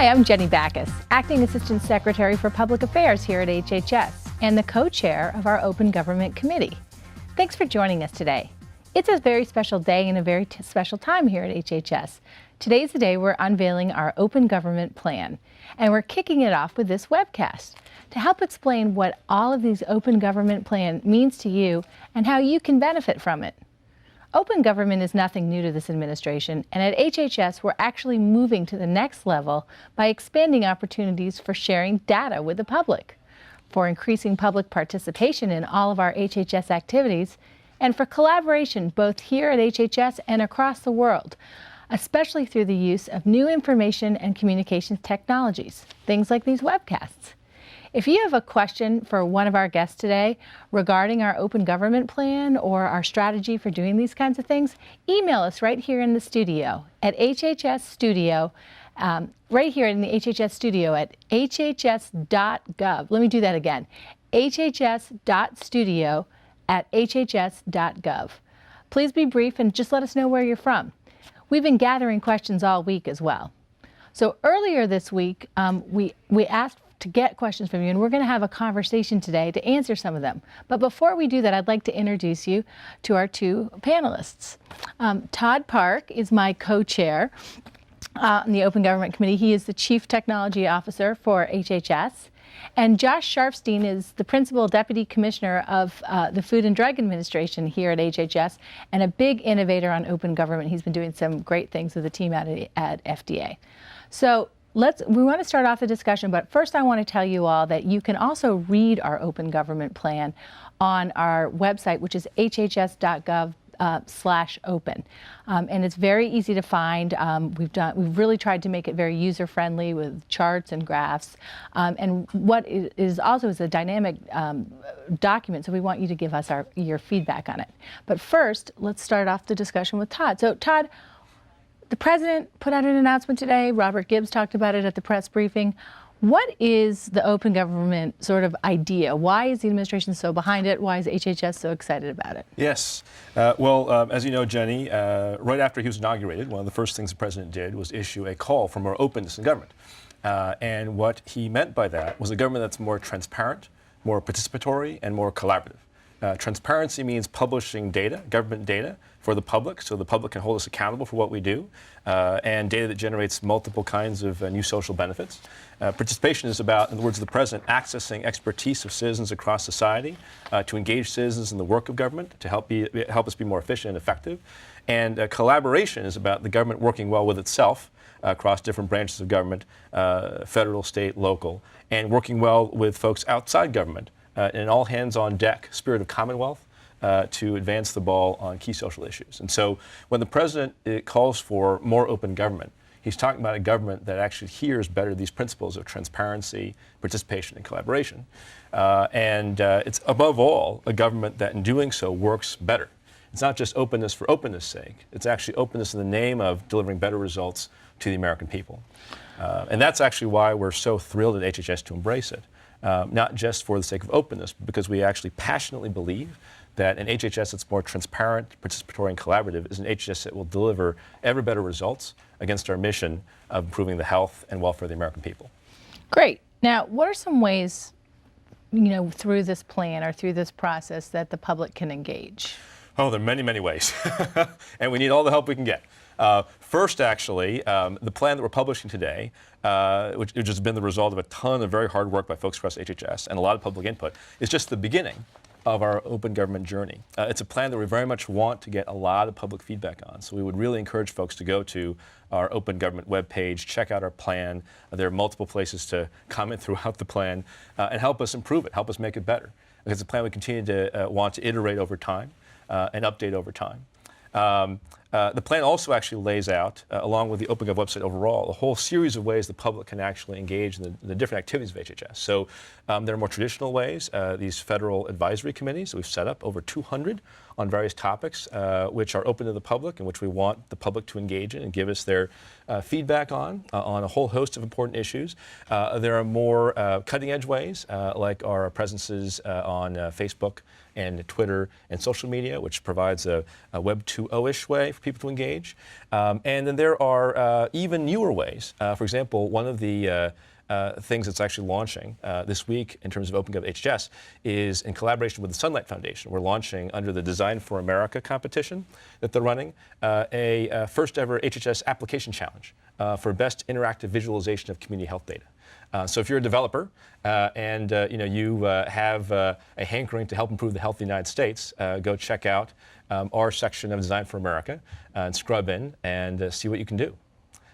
Hi, I'm Jenny Backus, Acting Assistant Secretary for Public Affairs here at HHS and the co-chair of our Open Government Committee. Thanks for joining us today. It's a very special day and a very special time here at HHS. Today's the day we're unveiling our Open Government Plan, and we're kicking it off with this webcast to help explain what all of these Open Government Plan means to you and how you can benefit from it. Open government is nothing new to this administration, and at HHS we're actually moving to the next level by expanding opportunities for sharing data with the public, for increasing public participation in all of our HHS activities, and for collaboration both here at HHS and across the world, especially through the use of new information and communications technologies, things like these webcasts. If you have a question for one of our guests today regarding our Open Government Plan or our strategy for doing these kinds of things, email us right here in the studio at HHS Studio, right here in the HHS Studio at hhs.gov. Let me do that again, hhs.studio at hhs.gov. Please be brief and just let us know where you're from. We've been gathering questions all week as well. So earlier this week, we asked to get questions from you, and we're going to have a conversation today to answer some of them. But before we do that, I'd like to introduce you to our two panelists. Todd Park is my co-chair on the Open Government Committee. He is the Chief Technology Officer for HHS. And Josh Sharfstein is the Principal Deputy Commissioner of the Food and Drug Administration here at HHS and a big innovator on open government. He's been doing some great things with the team at FDA. So we want to start off the discussion, but first I want to tell you all that you can also read our Open Government Plan on our website, which is hhs.gov/open. And it's very easy to find. We've really tried to make it very user-friendly with charts and graphs. And what is also is a dynamic document, so we want you to give us your feedback on it. But first, let's start off the discussion with Todd. So Todd, the President put out an announcement today. Robert Gibbs talked about it at the press briefing. What is the open government sort of idea? Why is the administration so behind it? Why is HHS so excited about it? Yes. Well, as you know, Jenny, right after he was inaugurated, one of the first things the President did was issue a call for more openness in government. And what he meant by that was a government that's more transparent, more participatory, and more collaborative. Transparency means publishing data, government data, for the public, so the public can hold us accountable for what we do, and data that generates multiple kinds of new social benefits. Participation is about, in the words of the President, accessing expertise of citizens across society to engage citizens in the work of government, to help us be more efficient and effective. And collaboration is about the government working well with itself across different branches of government, federal, state, local, and working well with folks outside government in an all-hands-on-deck spirit of commonwealth to advance the ball on key social issues. And so when the President calls for more open government, he's talking about a government that actually adheres better to these principles of transparency, participation, and collaboration. It's above all a government that in doing so works better. It's not just openness for openness' sake. It's actually openness in the name of delivering better results to the American people. And that's actually why we're so thrilled at HHS to embrace it. Not just for the sake of openness, but because we actually passionately believe that an HHS that's more transparent, participatory, and collaborative is an HHS that will deliver ever better results against our mission of improving the health and welfare of the American people. Great. Now, what are some ways, through this plan or through this process that the public can engage? Oh, there are many, many ways. And we need all the help we can get. First, actually, the plan that we're publishing today, which has been the result of a ton of very hard work by folks across HHS and a lot of public input, is just the beginning of our open government journey. It's a plan that we very much want to get a lot of public feedback on. So we would really encourage folks to go to our Open Government webpage, check out our plan. There are multiple places to comment throughout the plan and help us improve it, help us make it better. Because it's a plan we continue to want to iterate over time and update over time. The plan also actually lays out, along with the OpenGov website overall, a whole series of ways the public can actually engage in the different activities of HHS. So there are more traditional ways, these federal advisory committees that we've set up, over 200 on various topics, which are open to the public and which we want the public to engage in and give us their feedback on a whole host of important issues. There are more cutting-edge ways, like our presences on Facebook and Twitter and social media, which provides a Web 2.0-ish way people to engage. And then there are even newer ways. For example, one of the things that's actually launching this week in terms of OpenGov HHS is in collaboration with the Sunlight Foundation. We're launching under the Design for America competition that they're running a first ever HHS application challenge for best interactive visualization of community health data. So if you're a developer and you have a hankering to help improve the health of the United States, go check out our section of Design for America and scrub in and see what you can do.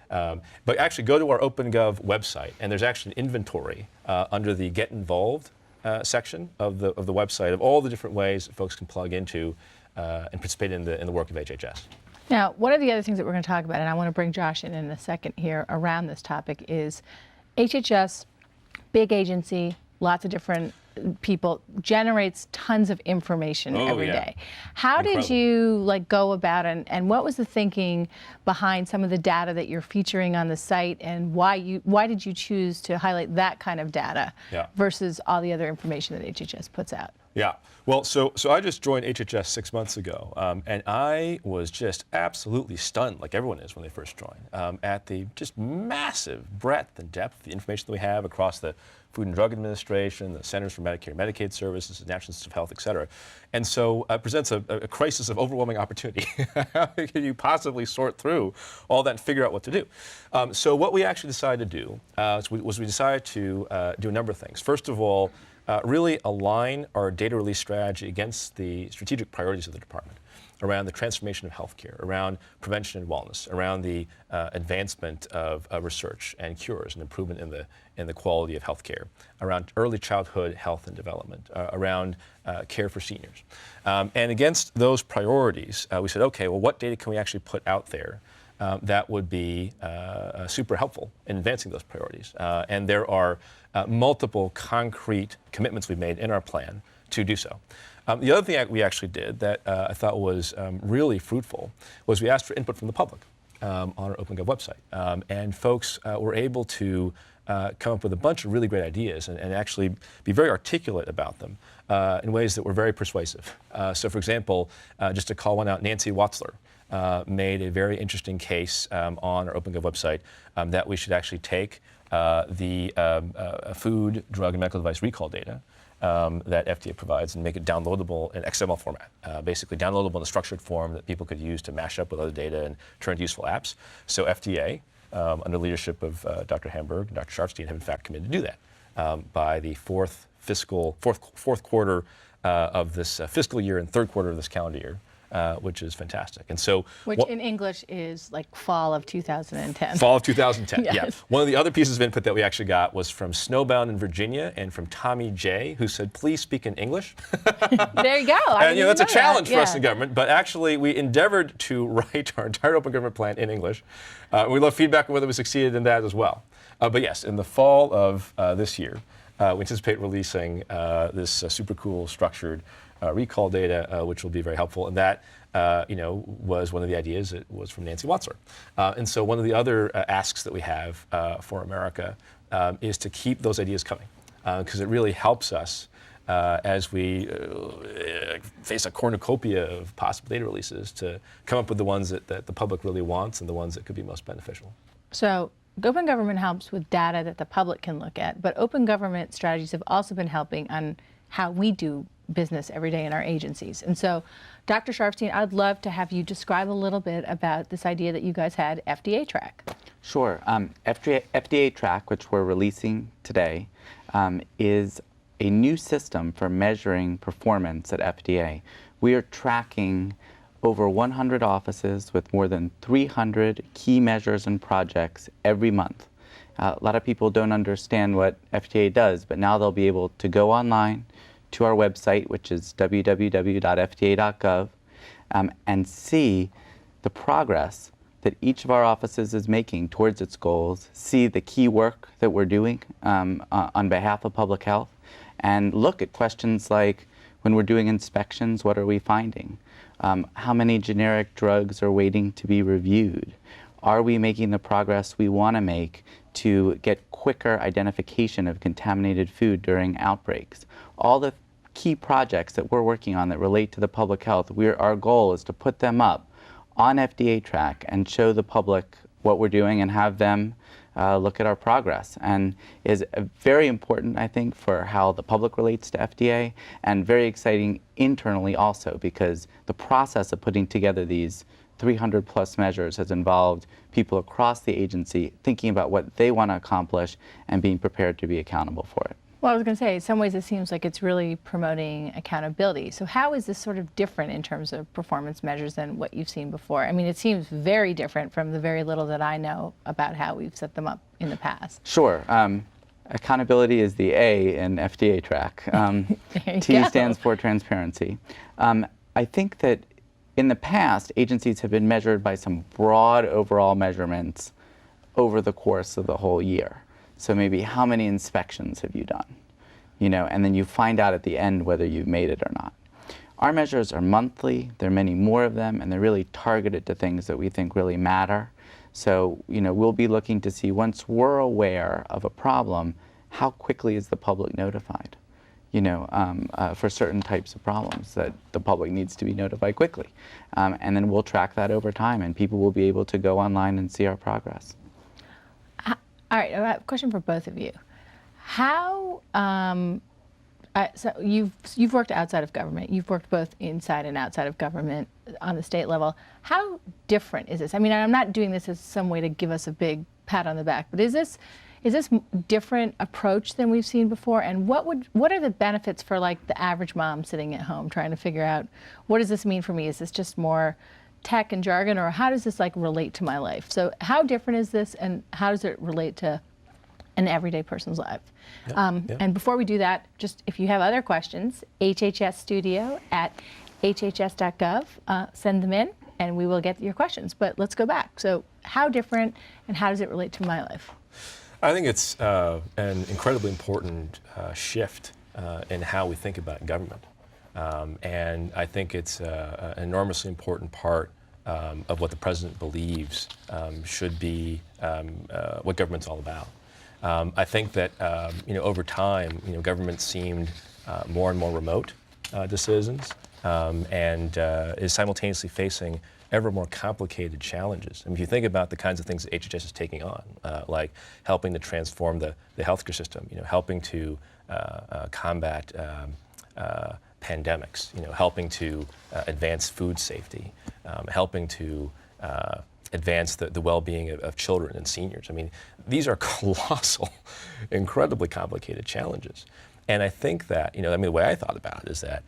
But actually go to our OpenGov website, and there's actually an inventory under the Get Involved section of the website of all the different ways that folks can plug into and participate in the work of HHS. Now, one of the other things that we're going to talk about, and I want to bring Josh in a second here around this topic, is HHS, big agency, lots of different people, generates tons of information every day. How did you go about and what was the thinking behind some of the data that you're featuring on the site, and why did you choose to highlight that kind of data versus all the other information that HHS puts out? Yeah, well, so I just joined HHS 6 months ago, and I was just absolutely stunned, like everyone is when they first join, at the just massive breadth and depth of the information that we have across the Food and Drug Administration, the Centers for Medicare and Medicaid Services, the National Institutes of Health, et cetera. And so it presents a crisis of overwhelming opportunity. How can you possibly sort through all that and figure out what to do? So what we actually decided to do was we decided to do a number of things. First of all, really align our data release strategy against the strategic priorities of the department around the transformation of healthcare, around prevention and wellness, around the advancement of research and cures and improvement in the quality of healthcare, around early childhood health and development, around care for seniors. And against those priorities, we said, okay, well, what data can we actually put out there that would be super helpful in advancing those priorities? And there are multiple concrete commitments we've made in our plan to do so. The other thing we actually did that I thought was really fruitful was we asked for input from the public on our OpenGov website. And folks were able to come up with a bunch of really great ideas and actually be very articulate about them in ways that were very persuasive. So for example, just to call one out, Nancy Watzler made a very interesting case on our OpenGov website that we should actually take the food, drug, and medical device recall data that FDA provides and make it downloadable in XML format, basically downloadable in a structured form that people could use to mash up with other data and turn into useful apps. So FDA, under leadership of Dr. Hamburg and Dr. Sharfstein, have in fact committed to do that by the fourth quarter of this fiscal year and third quarter of this calendar year. Which is fantastic. And so, which in English is like fall of 2010. Fall of 2010, yes. Yeah. One of the other pieces of input that we actually got was from Snowbound in Virginia and from Tommy J, who said, please speak in English. There you go. And that's a challenge for us in government, but actually we endeavored to write our entire open government plan in English. We love feedback on whether we succeeded in that as well. But yes, in the fall of this year, we anticipate releasing this super cool structured recall data, which will be very helpful. And that, was one of the ideas. It was from Nancy Watzler. And so one of the other asks that we have for America is to keep those ideas coming, because it really helps us as we face a cornucopia of possible data releases to come up with the ones that the public really wants and the ones that could be most beneficial. So open government helps with data that the public can look at, but open government strategies have also been helping on how we do business every day in our agencies. And so, Dr. Sharfstein, I'd love to have you describe a little bit about this idea that you guys had, FDA Track. Sure. FDA Track, which we're releasing today, is a new system for measuring performance at FDA. We are tracking over 100 offices with more than 300 key measures and projects every month. A lot of people don't understand what FDA does, but now they'll be able to go online to our website, which is www.fda.gov, and see the progress that each of our offices is making towards its goals, see the key work that we're doing on behalf of public health, and look at questions like, when we're doing inspections, what are we finding? How many generic drugs are waiting to be reviewed? Are we making the progress we want to make to get quicker identification of contaminated food during outbreaks? All the key projects that we're working on that relate to the public health, our goal is to put them up on FDA track and show the public what we're doing and have them look at our progress, and is very important, I think, for how the public relates to FDA, and very exciting internally also, because the process of putting together these 300 plus measures has involved people across the agency thinking about what they want to accomplish and being prepared to be accountable for it. Well, I was going to say, in some ways it seems like it's really promoting accountability. So how is this sort of different in terms of performance measures than what you've seen before? I mean, it seems very different from the very little that I know about how we've set them up in the past. Sure. Accountability is the A in FDA track. T stands for transparency. I think that in the past, agencies have been measured by some broad overall measurements over the course of the whole year. So maybe how many inspections have you done? And then you find out at the end whether you've made it or not. Our measures are monthly, there are many more of them, and they're really targeted to things that we think really matter. So, we'll be looking to see, once we're aware of a problem, how quickly is the public notified? For certain types of problems that the public needs to be notified quickly. And then we'll track that over time, and people will be able to go online and see our progress. All right, I have a question for both of you. How, so you've worked outside of government. You've worked both inside and outside of government on the state level. How different is this? I mean, I'm not doing this as some way to give us a big pat on the back, but is this different approach than we've seen before? And what are the benefits for like the average mom sitting at home trying to figure out, what does this mean for me? Is this just more tech and jargon, or how does this like relate to my life? So how different is this, and how does it relate to an everyday person's life? And before we do that, just if you have other questions, hhsstudio@hhs.gov, send them in and we will get your questions. But let's go back. So how different, and how does it relate to my life? I think it's an incredibly important shift in how we think about government. And I think it's an enormously important part of what the president believes should be what government's all about. I think that over time, government seemed more and more remote to citizens, and is simultaneously facing ever more complicated challenges. I mean, if you think about the kinds of things that HHS is taking on, like helping to transform the healthcare system, helping to combat pandemics, helping to advance food safety, helping to advance the well-being of children and seniors. I mean, these are colossal, incredibly complicated challenges. And I think that, the way I thought about it is that,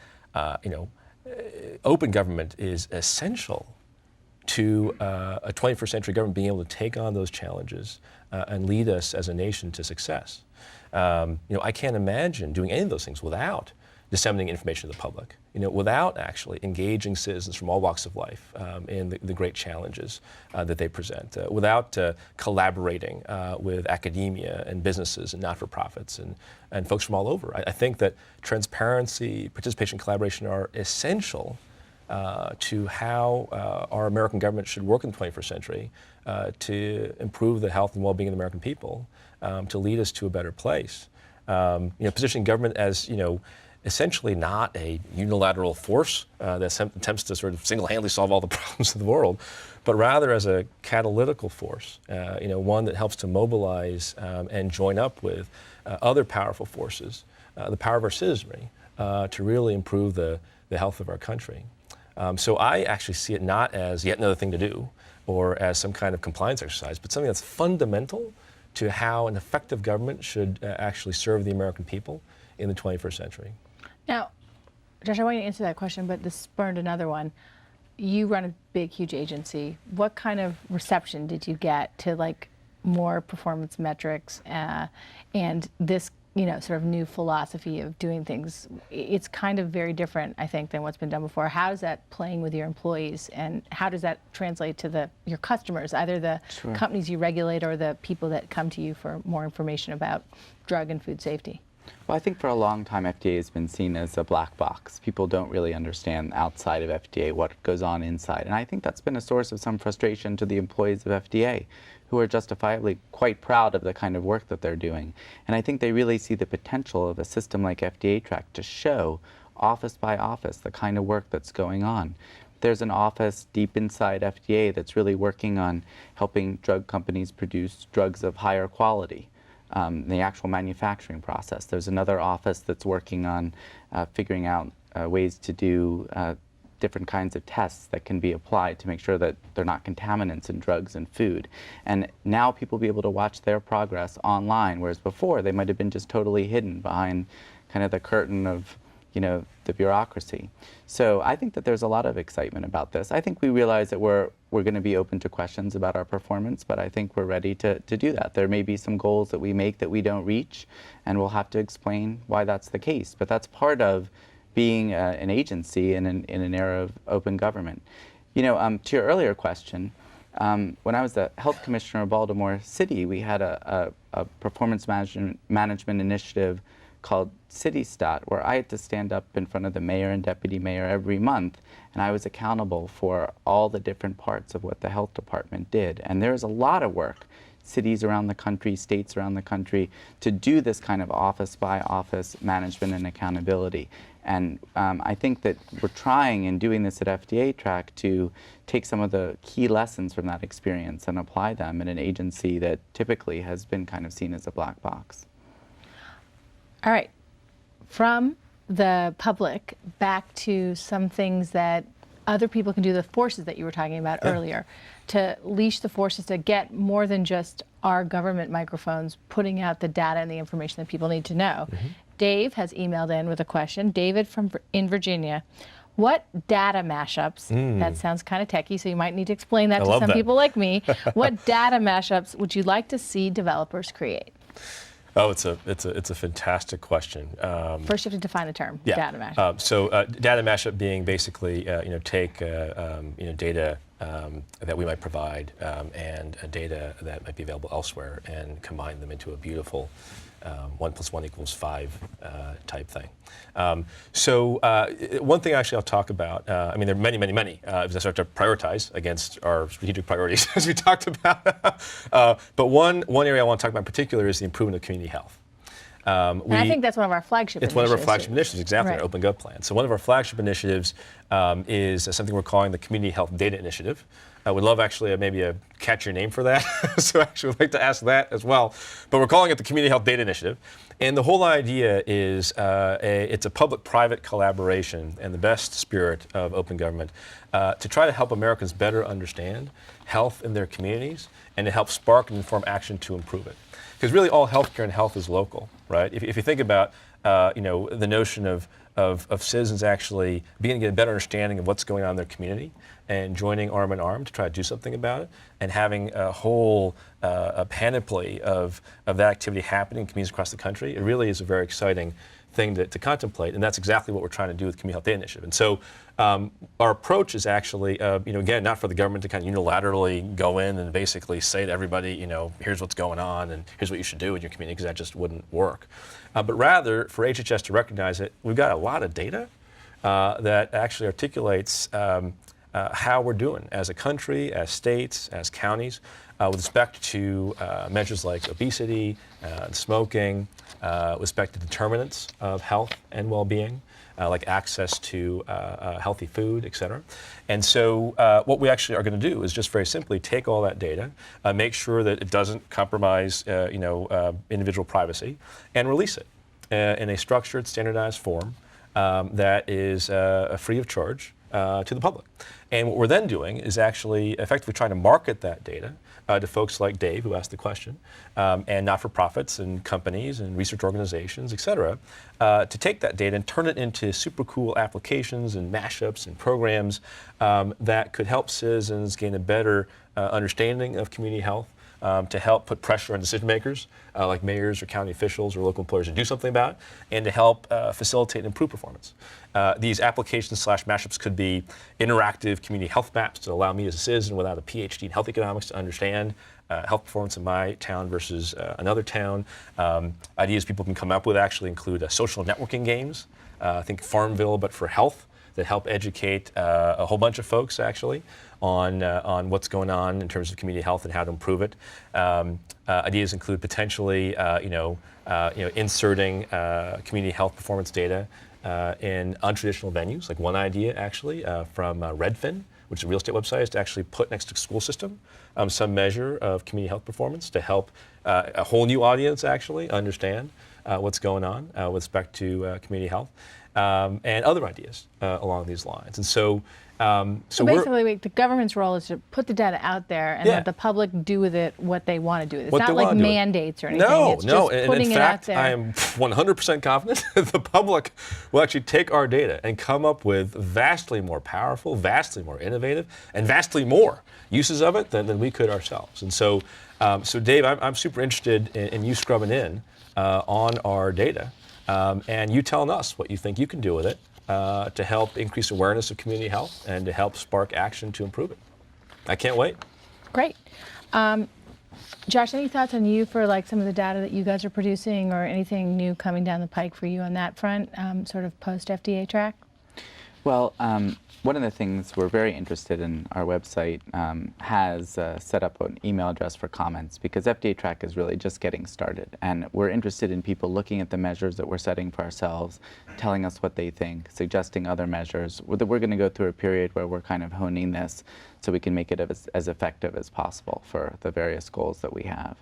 open government is essential to a 21st century government being able to take on those challenges and lead us as a nation to success. I can't imagine doing any of those things without disseminating information to the public, without actually engaging citizens from all walks of life in the great challenges that they present, without collaborating with academia and businesses and not-for-profits and folks from all over. I think that transparency, participation, collaboration are essential to how our American government should work in the 21st century to improve the health and well-being of the American people, to lead us to a better place. Positioning government as, essentially not a unilateral force that attempts to sort of single-handedly solve all the problems of the world, but rather as a catalytical force, one that helps to mobilize and join up with other powerful forces, the power of our citizenry, to really improve the health of our country. So I actually see it not as yet another thing to do or as some kind of compliance exercise, but something that's fundamental to how an effective government should actually serve the American people in the 21st century. Now, Josh, I want you to answer that question, but this spurned another one. You run a big, huge agency. What kind of reception did you get to like more performance metrics and this, sort of new philosophy of doing things? It's kind of very different, I think, than what's been done before. How is that playing with your employees, and how does that translate to your customers, either the companies you regulate or the people that come to you for more information about drug and food safety? Well, I think for a long time, FDA has been seen as a black box. People don't really understand outside of FDA what goes on inside. And I think that's been a source of some frustration to the employees of FDA, who are justifiably quite proud of the kind of work that they're doing. And I think they really see the potential of a system like FDA Track to show office by office the kind of work that's going on. there's an office deep inside FDA that's really working on helping drug companies produce drugs of higher quality. The actual manufacturing process. There's another office that's working on figuring out ways to do different kinds of tests that can be applied to make sure that they're not contaminants in drugs and food. And now people will be able to watch their progress online, whereas before they might have been just totally hidden behind kind of the curtain of, the bureaucracy. So I think that there's a lot of excitement about this. I think we realize that we're going to be open to questions about our performance, but I think we're ready to do that. There may be some goals that we make that we don't reach, and we'll have to explain why that's the case. But that's part of being an agency in an era of open government. To your earlier question, when I was the health commissioner of Baltimore City, we had a performance management initiative called CityStat, where I had to stand up in front of the mayor and deputy mayor every month, and I was accountable for all the different parts of what the health department did. And there's a lot of work, cities around the country, states around the country, to do this kind of office by office management and accountability. And I think that we're trying in doing this at FDA Track to take some of the key lessons from that experience and apply them in an agency that typically has been kind of seen as a black box. All right. From the public back to some things that other people can do, the forces that you were talking about earlier, to leash the forces to get more than just our government microphones putting out the data and the information that people need to know. Dave has emailed in with a question. David in Virginia. What data mashups, that sounds kind of techie, so you might need to explain that to some people like me. What data mashups would you like to see developers create? Oh, it's a fantastic question. First, you have to define the term, data mashup. Data mashup being basically, take data that we might provide and data that might be available elsewhere and combine them into a beautiful 1 + 1 = 5 type thing. One thing actually I'll talk about, there are many, as I start to prioritize against our strategic priorities, as we talked about. But one area I want to talk about in particular is the improvement of community health. And I think that's one of our flagship initiatives. It's one of our flagship initiatives, exactly, right. Our Open Gov plan. So one of our flagship initiatives is something we're calling the Community Health Data Initiative. I would love actually maybe a catchier name for that. So actually would like to ask that as well. But we're calling it the Community Health Data Initiative. And the whole idea is it's a public-private collaboration in the best spirit of open government to try to help Americans better understand health in their communities and to help spark and inform action to improve it. Because really all healthcare and health is local, right? If you think about the notion of citizens actually beginning to get a better understanding of what's going on in their community and joining arm in arm to try to do something about it and having a whole a panoply of that activity happening in communities across the country, it really is a very exciting thing to contemplate, and that's exactly what we're trying to do with the Community Health Data Initiative. And so our approach is actually, again, not for the government to kind of unilaterally go in and basically say to everybody, here's what's going on and here's what you should do in your community, because that just wouldn't work. But rather for HHS to recognize that we've got a lot of data that actually articulates how we're doing as a country, as states, as counties, with respect to measures like obesity, smoking, with respect to determinants of health and well-being, like access to healthy food, et cetera. And so what we actually are going to do is just very simply take all that data, make sure that it doesn't compromise individual privacy, and release it in a structured, standardized form that is free of charge to the public. And what we're then doing is actually effectively trying to market that data to folks like Dave, who asked the question, and not-for-profits and companies and research organizations, et cetera, to take that data and turn it into super cool applications and mashups and programs that could help citizens gain a better understanding of community health, to help put pressure on decision makers like mayors or county officials or local employers to do something about it, and to help facilitate and improve performance. These applications / mashups could be interactive community health maps to allow me as a citizen without a PhD in health economics to understand health performance in my town versus another town. Ideas people can come up with actually include social networking games. I think Farmville, but for health, that help educate a whole bunch of folks actually on what's going on in terms of community health and how to improve it. Ideas include potentially inserting community health performance data in untraditional venues. Like one idea actually from Redfin, which is a real estate website, is to actually put next to school system some measure of community health performance to help a whole new audience actually understand what's going on with respect to community health, and other ideas along these lines. And so basically, the government's role is to put the data out there and let the public do with it what they want to do with it. It's not like mandates or anything. It's just putting it out there. I am 100% confident the public will actually take our data and come up with vastly more powerful, vastly more innovative, and vastly more uses of it than we could ourselves. And so, Dave, I'm super interested in you scrubbing in on our data and you telling us what you think you can do with it. To help increase awareness of community health and to help spark action to improve it. I can't wait. Great. Josh, any thoughts on you for like some of the data that you guys are producing or anything new coming down the pike for you on that front, sort of post-FDA track? Well, one of the things we're very interested in, our website has set up an email address for comments because FDA track is really just getting started. And we're interested in people looking at the measures that we're setting for ourselves, telling us what they think, suggesting other measures. We're going to go through a period where we're kind of honing this so we can make it as effective as possible for the various goals that we have.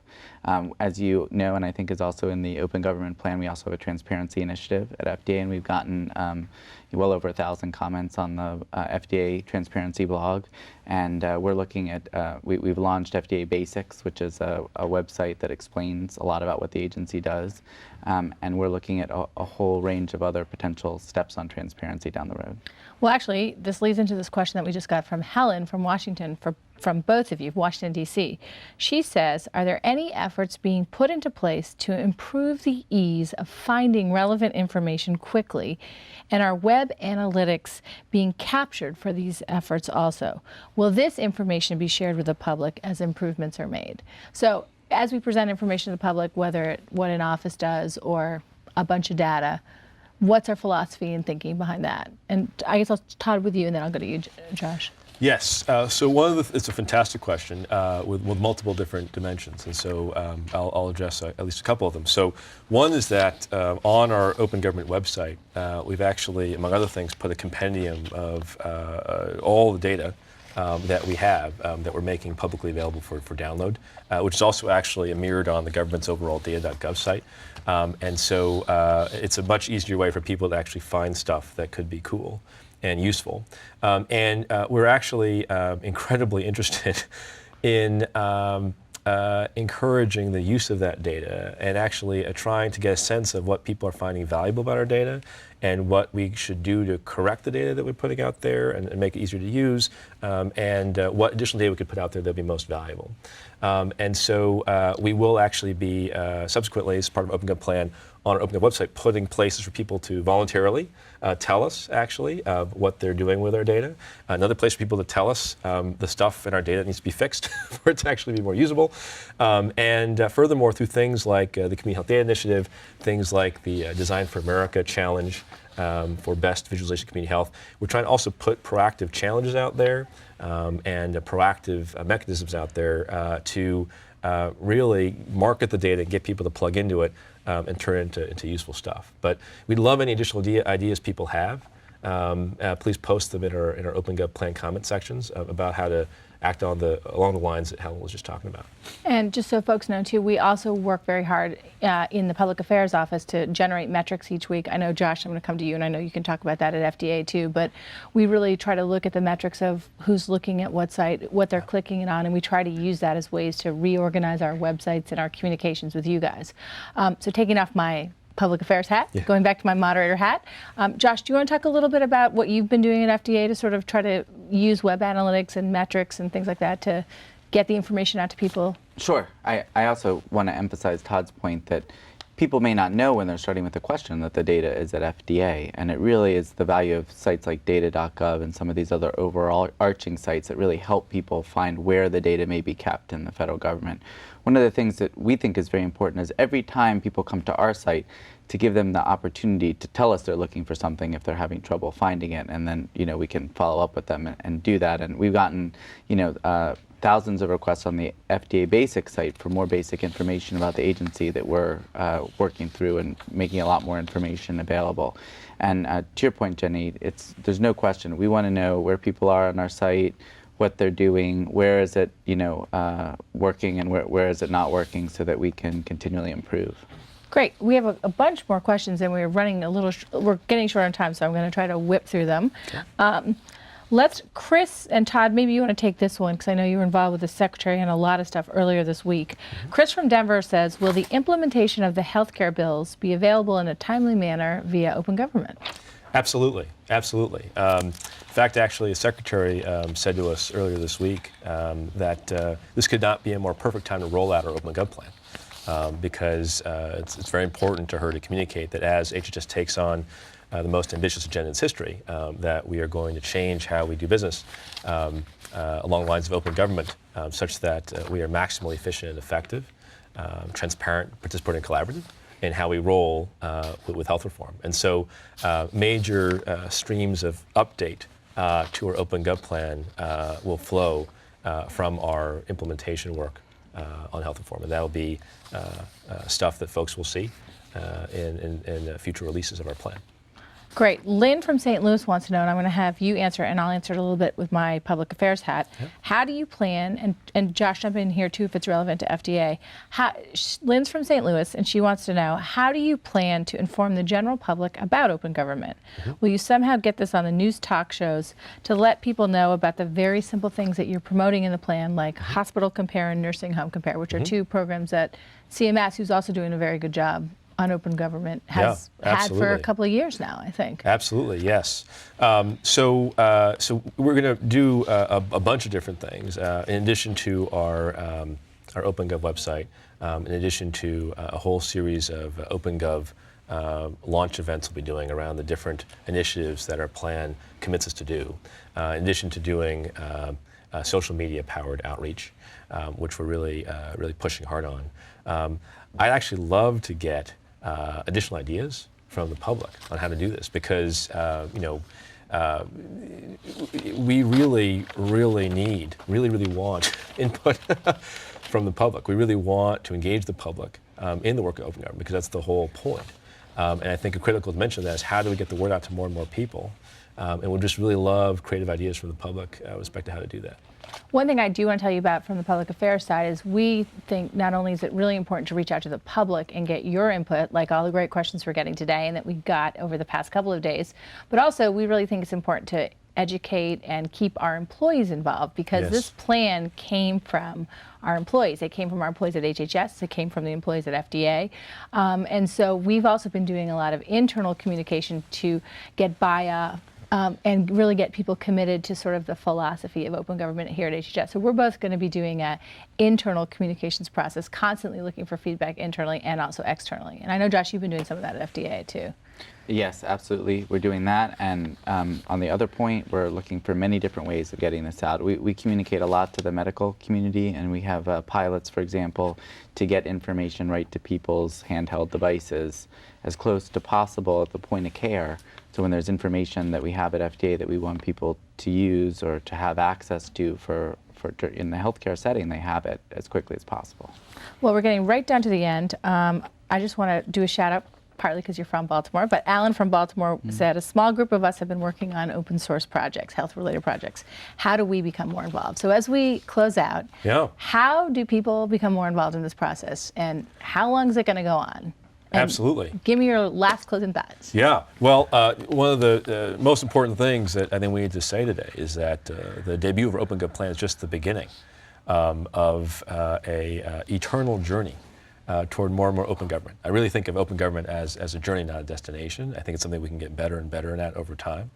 As you know, and I think is also in the Open Government Plan, we also have a transparency initiative at FDA, and we've gotten well over 1,000 comments on the FDA transparency blog. And we're looking at, we've launched FDA Basics, which is a website that explains a lot about what the agency does. And we're looking at a whole range of other potential steps on transparency down the road. Well, actually, this leads into this question that we just got from Helen from Washington, from both of you, Washington, D.C. She says, are there any efforts being put into place to improve the ease of finding relevant information quickly? And are web analytics being captured for these efforts also? Will this information be shared with the public as improvements are made? So as we present information to the public, whether what an office does or a bunch of data, what's our philosophy and thinking behind that? And I guess I'll start with you and then I'll go to you, Josh. Yes, so it's a fantastic question with multiple different dimensions, and so I'll address at least a couple of them. So one is that on our Open Government website, we've actually, among other things, put a compendium of all the data that we have that we're making publicly available for download, which is also actually mirrored on the government's overall data.gov site. And so it's a much easier way for people to actually find stuff that could be cool and useful. And we're actually incredibly interested in encouraging the use of that data and actually trying to get a sense of what people are finding valuable about our data and what we should do to correct the data that we're putting out there and make it easier to use, and what additional data we could put out there that would be most valuable. And so we will actually be subsequently, as part of Open Gov Plan, on our Open Gov website, putting places for people to voluntarily tell us actually what they're doing with our data. Another place for people to tell us the stuff in our data that needs to be fixed for it to actually be more usable. And furthermore, through things like the Community Health Data Initiative, things like the Design for America Challenge for best visualization of community health, we're trying to also put proactive challenges out there and proactive mechanisms out there to really market the data and get people to plug into it and turn it into useful stuff. But we'd love any additional ideas people have. Please post them in our Open Gov Plan comment sections about how to act along the lines that Helen was just talking about. And just so folks know too, we also work very hard in the Public Affairs Office to generate metrics each week. I know, Josh, I'm going to come to you, and I know you can talk about that at FDA too, but we really try to look at the metrics of who's looking at what site, what they're clicking it on, and we try to use that as ways to reorganize our websites and our communications with you guys. So taking off my public affairs hat, going back to my moderator hat. Josh, do you want to talk a little bit about what you've been doing at FDA to sort of try to use web analytics and metrics and things like that to get the information out to people? Sure. I also want to emphasize Todd's point that people may not know when they're starting with a question that the data is at FDA, and it really is the value of sites like data.gov and some of these other overarching sites that really help people find where the data may be kept in the federal government. One of the things that we think is very important is every time people come to our site, to give them the opportunity to tell us they're looking for something if they're having trouble finding it, and then we can follow up with them and do that. And we've gotten thousands of requests on the FDA basic site for more basic information about the agency that we're working through and making a lot more information available. And to your point, Jenny, there's no question. We want to know where people are on our site, what they're doing, where is it working, and where is it not working, so that we can continually improve. Great. We have a bunch more questions, and we're running we're getting short on time, so I'm going to try to whip through them. Chris and Todd, maybe you want to take this one, because I know you were involved with the secretary and a lot of stuff earlier this week. Chris from Denver says, will the implementation of the healthcare bills be available in a timely manner via open government? Absolutely, absolutely. In fact, actually, the secretary said to us earlier this week that this could not be a more perfect time to roll out our open gov plan, because it's very important to her to communicate that as HHS takes on the most ambitious agenda in its history, that we are going to change how we do business along the lines of open government, such that we are maximally efficient and effective, transparent, participatory, and collaborative in how we roll with health reform. And so major streams of update to our open gov plan will flow from our implementation work on health reform. And that will be stuff that folks will see in future releases of our plan. Great. Lynn from St. Louis wants to know, and I'm going to have you answer, and I'll answer it a little bit with my public affairs hat. Yep. How do you plan, and Josh, jump in here too if it's relevant to FDA. Lynn's from St. Louis, and she wants to know, how do you plan to inform the general public about open government? Mm-hmm. Will you somehow get this on the news talk shows to let people know about the very simple things that you're promoting in the plan, like mm-hmm. Hospital Compare and Nursing Home Compare, which mm-hmm. are two programs that CMS, who's also doing a very good job on open government, has had for a couple of years now, I think. Absolutely, yes. So we're going to do a bunch of different things in addition to our OpenGov website, in addition to a whole series of OpenGov launch events we'll be doing around the different initiatives that our plan commits us to do, in addition to doing social media powered outreach, which we're really pushing hard on. I'd actually love to get additional ideas from the public on how to do this, because we really want input from the public. We really want to engage the public in the work of open government, because that's the whole point. And I think a critical dimension of that is, how do we get the word out to more and more people? And we'd just really love creative ideas from the public with respect to how to do that. One thing I do want to tell you about from the public affairs side is, we think not only is it really important to reach out to the public and get your input, like all the great questions we're getting today and that we got over the past couple of days, but also we really think it's important to educate and keep our employees involved, because yes. This plan came from our employees. It came from our employees at HHS. It came from the employees at FDA. And so we've also been doing a lot of internal communication to get buy-in and really get people committed to sort of the philosophy of open government here at HHS. So we're both going to be doing an internal communications process, constantly looking for feedback internally and also externally. And I know, Josh, you've been doing some of that at FDA too. Yes, absolutely. We're doing that. And on the other point, we're looking for many different ways of getting this out. We communicate a lot to the medical community, and we have pilots, for example, to get information right to people's handheld devices as close to possible at the point of care. So when there's information that we have at FDA that we want people to use or to have access to for in the healthcare setting, they have it as quickly as possible. Well, we're getting right down to the end. I just want to do a shout out, partly because you're from Baltimore, but Alan from Baltimore said, a small group of us have been working on open source projects, health-related projects. How do we become more involved? So as we close out, how do people become more involved in this process, and how long is it going to go on? And absolutely. Give me your last closing thoughts. Yeah. Well, one of the most important things that I think we need to say today is that the debut of our OpenGov plan is just the beginning of a eternal journey toward more and more open government. I really think of open government as a journey, not a destination. I think it's something we can get better and better at over time.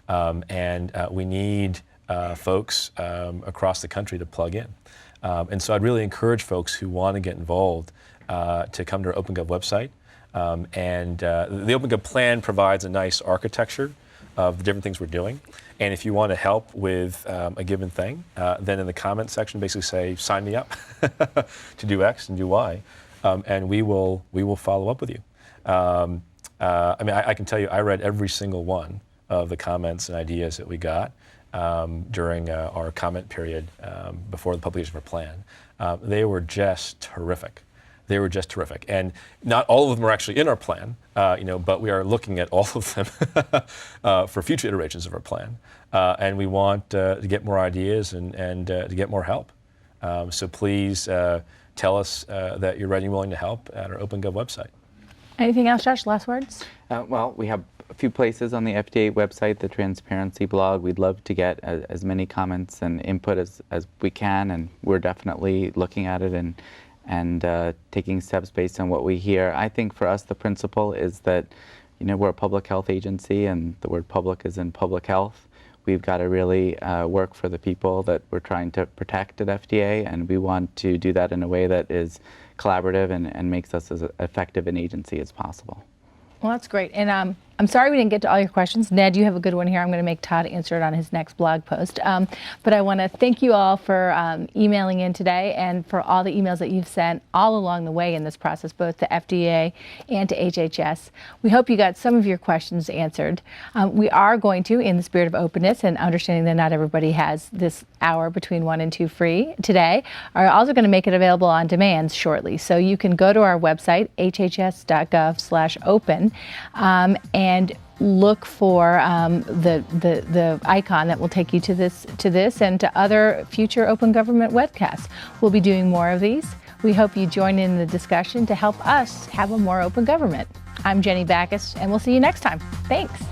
And we need folks across the country to plug in. And so I'd really encourage folks who want to get involved to come to our OpenGov website. And the OpenGov plan provides a nice architecture of the different things we're doing. And if you want to help with a given thing, then in the comment section basically say, sign me up to do X and do Y. And we will follow up with you. I mean, I can tell you, I read every single one of the comments and ideas that we got. during our comment period before the publication of our plan. They were just terrific. They were just terrific. And not all of them are actually in our plan, but we are looking at all of them for future iterations of our plan. And we want to get more ideas and to get more help. So please tell us that you're ready and willing to help at our OpenGov website. Anything else, Josh? Last words? Well, we have a few places on the FDA website, the transparency blog. We'd love to get as many comments and input as we can, and we're definitely looking at it and taking steps based on what we hear. I think for us the principle is that we're a public health agency, and the word public is in public health. We've got to really work for the people that we're trying to protect at FDA, and we want to do that in a way that is collaborative and makes us as effective an agency as possible. Well, that's great. And I'm sorry we didn't get to all your questions. Ned, you have a good one here. I'm going to make Todd answer it on his next blog post. But I want to thank you all for emailing in today and for all the emails that you've sent all along the way in this process, both to FDA and to HHS. We hope you got some of your questions answered. We are going to, in the spirit of openness and understanding that not everybody has this hour between 1 and 2 free today, are also going to make it available on demand shortly. So you can go to our website, hhs.gov/open, and look for the icon that will take you to this and to other future Open Government webcasts. We'll be doing more of these. We hope you join in the discussion to help us have a more open government. I'm Jenny Backus, and we'll see you next time. Thanks.